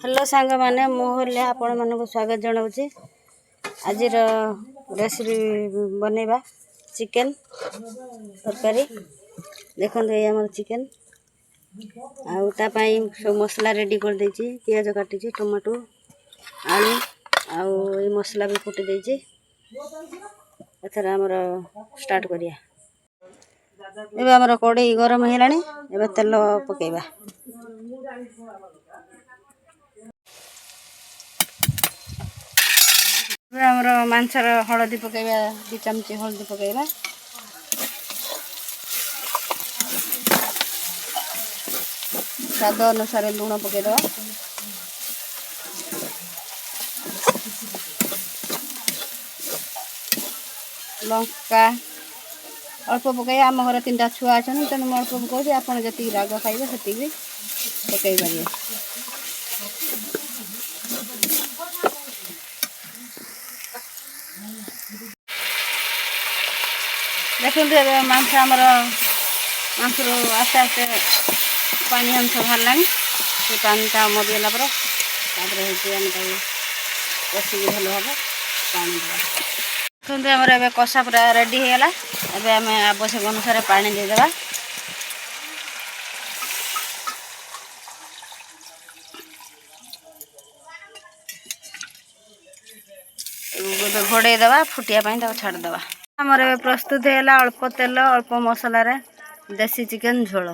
Hello सांग माने मुहल्ले आपण मानक स्वागत जनाऊँ। आज रेसिपी बनैबा चिकेन तरकारी। देखो ये आम चिकेन आपाई सब मसला रेडी कर देछि। पियाज काटी टमाटो आलू आउ मसला भी कुटी देछि। एथर हमर स्टार्ट करिया। एबे हमर कड़ाई गरम हेलानी। एबे तेल पकेबा। हमर मांसर हळदी पकेबा 2 चमची हळदी पकेबा। स्वाद अनुसार लूण पकेदवा। लंका अल्प पकई। आम घर 3टा छुआ अच्छा तेणु अल्प पकाऊँ। आप जी राग खाइबे से पकई पारे। देखते मांस आमर मांसर आस्ते आस्ते पानी अंश बाहर से पानीटा मरीगला पर कषिक भल हम पानी देवा। देखते आमर ए कषा पूरा रेडी होगा। एबे आम आवश्यक अनुसार पानी देदेबा। घोड़े दवा फुटिया छाड़देवा। आमर प्रस्तुत है अल्प तेल अल्प मसलार देसी चिकेन झोल।